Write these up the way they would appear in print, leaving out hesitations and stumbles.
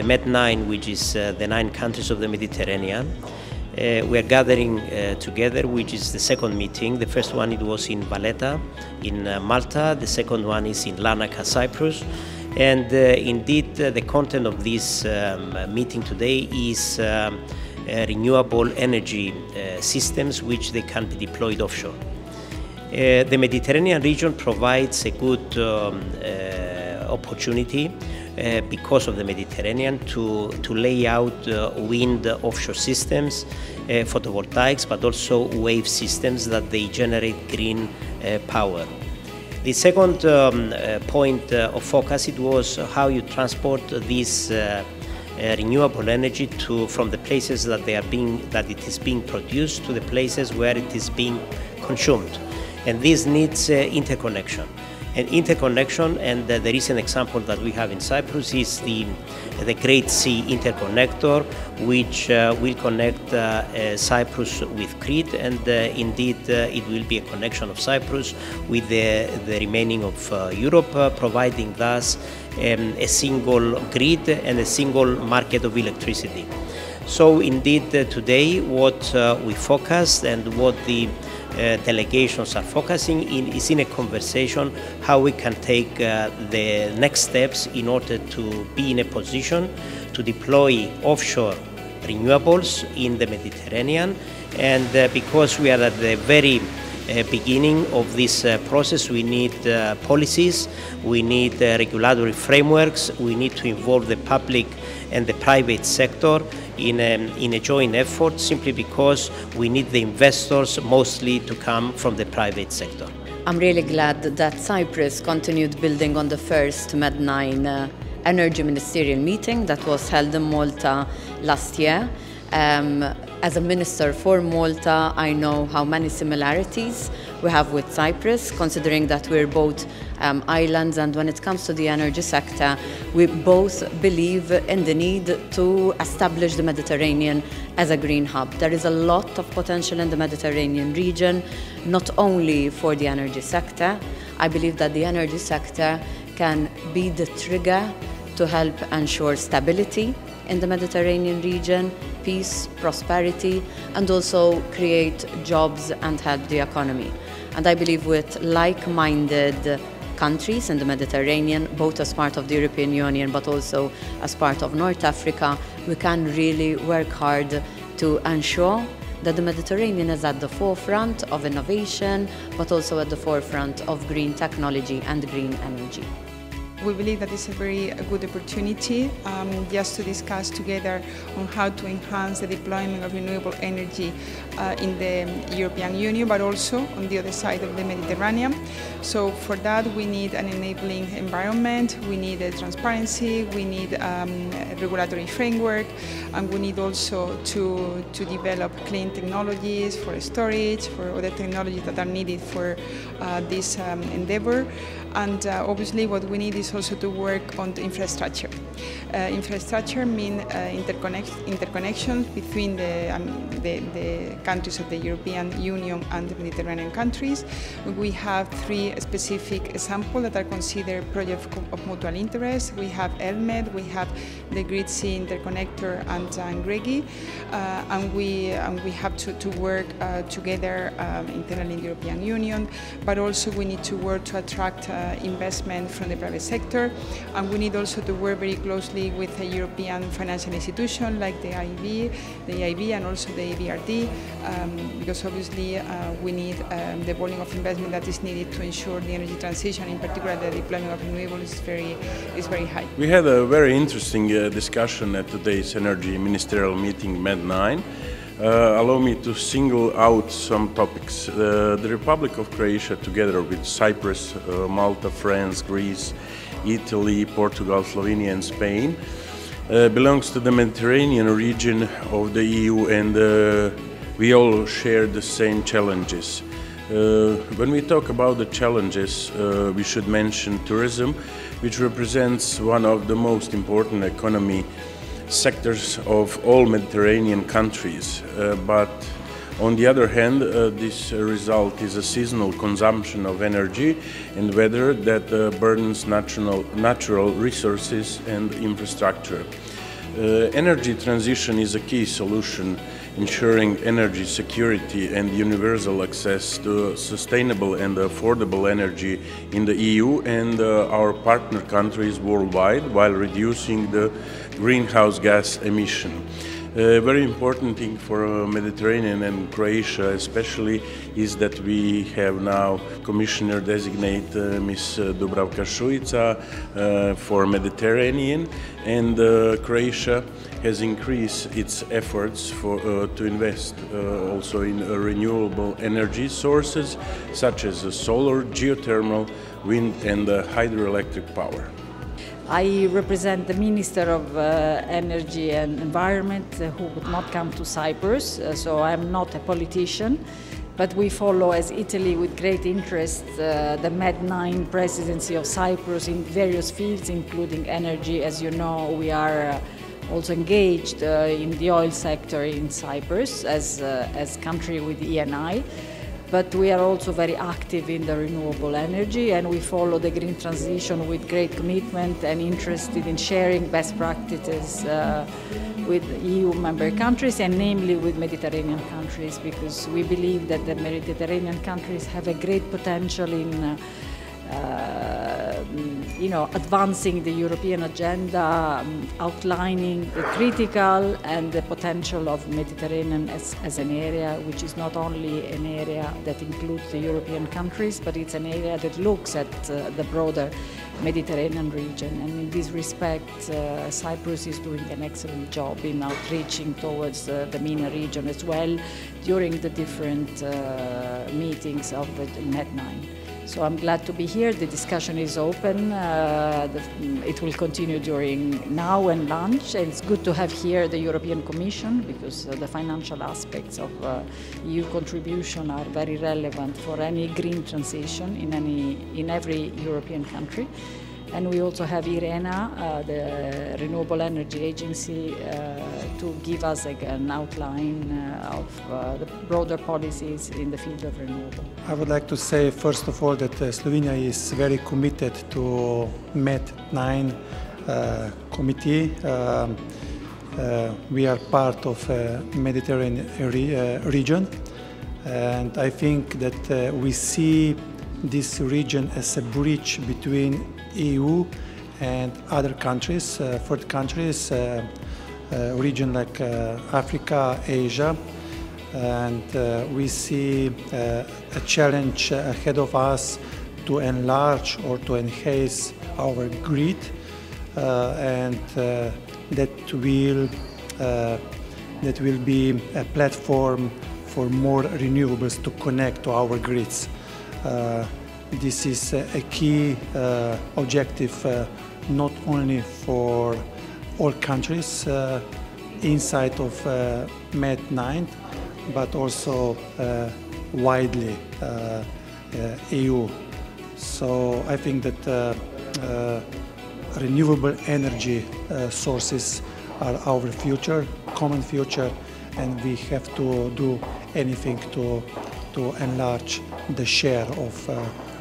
the MED9, which is the 9 countries of the Mediterranean. We are gathering together, which is the second meeting. The first one, it was in Valletta in Malta. The second one is in Larnaca, Cyprus. And indeed, the content of this meeting today is renewable energy systems which they can be deployed offshore. The Mediterranean region provides a good opportunity because of the Mediterranean to lay out wind offshore systems, photovoltaics, but also wave systems that they generate green power. The second point of focus, it was how you transport this renewable energy from the places that it is being produced to the places where it is being consumed. And this needs interconnection. And the recent example that we have in Cyprus is the Great Sea Interconnector, which will connect Cyprus with Crete, and indeed it will be a connection of Cyprus with the remaining of Europe, providing thus a single grid and a single market of electricity. So indeed today what we focused and what the delegations are focusing in is in a conversation how we can take the next steps in order to be in a position to deploy offshore renewables in the Mediterranean. And because we are at the very beginning of this process, we need policies, we need regulatory frameworks, we need to involve the public and the private sector in a joint effort, simply because we need the investors mostly to come from the private sector. I'm really glad that Cyprus continued building on the first MED9 energy ministerial meeting that was held in Malta last year. As a minister for Malta, I know how many similarities we have with Cyprus, considering that we're both islands, and when it comes to the energy sector, we both believe in the need to establish the Mediterranean as a green hub. There is a lot of potential in the Mediterranean region, not only for the energy sector. I believe that the energy sector can be the trigger to help ensure stability in the Mediterranean region, peace, prosperity, and also create jobs and help the economy. And I believe with like-minded countries in the Mediterranean, both as part of the European Union but also as part of North Africa, we can really work hard to ensure that the Mediterranean is at the forefront of innovation, but also at the forefront of green technology and green energy. We believe that it's a very good opportunity just to discuss together on how to enhance the deployment of renewable energy in the European Union, but also on the other side of the Mediterranean. So for that we need an enabling environment, we need transparency, we need a regulatory framework, and we need also to develop clean technologies for storage, for other technologies that are needed for this endeavor. And obviously what we need is also to work on the infrastructure. Infrastructure means interconnections between the countries of the European Union and the Mediterranean countries. We have 3 specific examples that are considered projects of mutual interest. We have ELMED, we have the Great Sea Interconnector and GREGI, and we have to work together internally in the European Union, but also we need to work to attract investment from the private sector, and we need also to work very closely with a European financial institution like the EIB and also the EBRD, because obviously we need the volume of investment that is needed to ensure the energy transition, in particular the deployment of renewables, is very high. We had a very interesting discussion at today's energy ministerial meeting MED9. Allow me to single out some topics. The Republic of Croatia, together with Cyprus, Malta, France, Greece, Italy, Portugal, Slovenia and Spain, belongs to the Mediterranean region of the EU, and we all share the same challenges. When we talk about the challenges, we should mention tourism, which represents one of the most important economy sectors of all Mediterranean countries, but on the other hand, this result is a seasonal consumption of energy and weather that burdens natural resources and infrastructure. Energy transition is a key solution ensuring energy security and universal access to sustainable and affordable energy in the EU and our partner countries worldwide while reducing the greenhouse gas emission. A very important thing for Mediterranean and Croatia especially is that we have now Commissioner designate Ms. Dubravka Šuica for Mediterranean, and Croatia has increased its efforts to invest also in renewable energy sources such as solar, geothermal, wind and hydroelectric power. I represent the Minister of Energy and Environment who would not come to Cyprus, so I'm not a politician, but we follow as Italy with great interest the MED9 presidency of Cyprus in various fields, including energy. As you know, we are also engaged in the oil sector in Cyprus as country with ENI. But we are also very active in the renewable energy, and we follow the green transition with great commitment and interested in sharing best practices with EU member countries and namely with Mediterranean countries, because we believe that the Mediterranean countries have a great potential in advancing the European agenda, outlining the critical and the potential of Mediterranean as an area, which is not only an area that includes the European countries, but it's an area that looks at the broader Mediterranean region. And in this respect, Cyprus is doing an excellent job in outreaching towards the MENA region as well during the different meetings of the MED9. So I'm glad to be here. The discussion is open. It will continue during now and lunch. And it's good to have here the European Commission because the financial aspects of EU contribution are very relevant for any green transition in every European country. And we also have IRENA, the Renewable Energy Agency, to give us an outline of the broader policies in the field of renewable. I would like to say, first of all, that Slovenia is very committed to MED9 committee. We are part of Mediterranean region, and I think that we see this region as a bridge between EU and other countries, third countries, region like Africa, Asia, and we see a challenge ahead of us to enlarge or to enhance our grid, and that will be a platform for more renewables to connect to our grids. This is a key objective not only for all countries inside of MED9, but also widely EU. So I think that renewable energy sources are our future, common future, and we have to do anything to enlarge the share of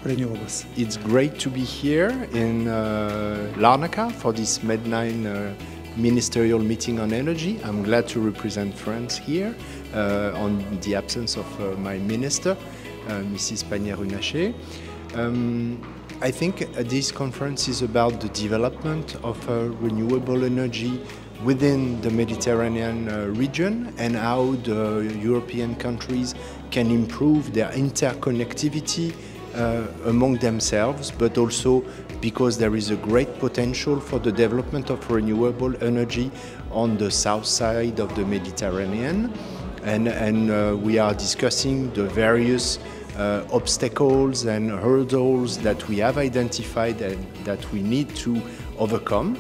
renewables. It's great to be here in Larnaca for this MED9 ministerial meeting on energy. I'm glad to represent France here on the absence of my minister, Mrs. Pannier-Runacher. I think this conference is about the development of renewable energy within the Mediterranean region and how the European countries can improve their interconnectivity among themselves, but also because there is a great potential for the development of renewable energy on the south side of the Mediterranean. And we are discussing the various obstacles and hurdles that we have identified and that we need to overcome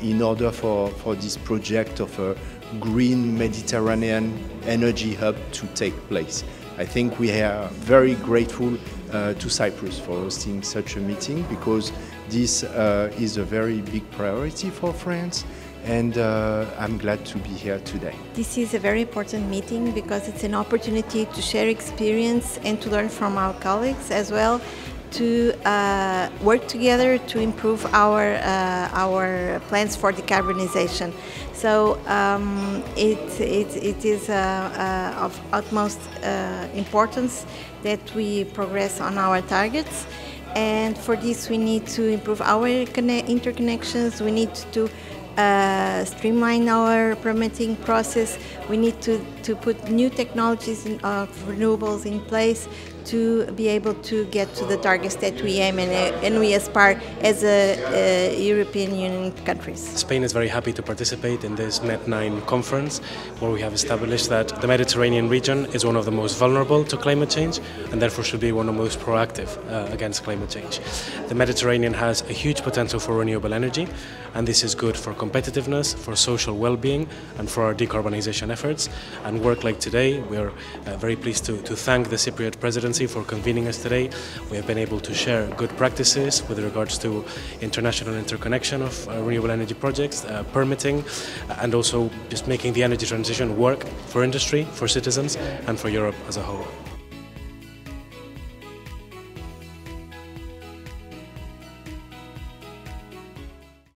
in order for this project of a green Mediterranean energy hub to take place. I think we are very grateful to Cyprus for hosting such a meeting because this is a very big priority for France, and I'm glad to be here today. This is a very important meeting because it's an opportunity to share experience and to learn from our colleagues as well to work together to improve our plans for decarbonization. So it is of utmost importance that we progress on our targets, and for this we need to improve our interconnections, we need to streamline our permitting process, we need to put new technologies of renewables in place to be able to get to the targets that we aim and we aspire as a European Union countries. Spain is very happy to participate in this MED9 conference, where we have established that the Mediterranean region is one of the most vulnerable to climate change and therefore should be one of the most proactive against climate change. The Mediterranean has a huge potential for renewable energy, and this is good for competitiveness, for social well-being and for our decarbonization efforts. And work like today, we are very pleased to thank the Cypriot presidency for convening us today. We have been able to share good practices with regards to international interconnection of renewable energy projects, permitting, and also just making the energy transition work for industry, for citizens, and for Europe as a whole.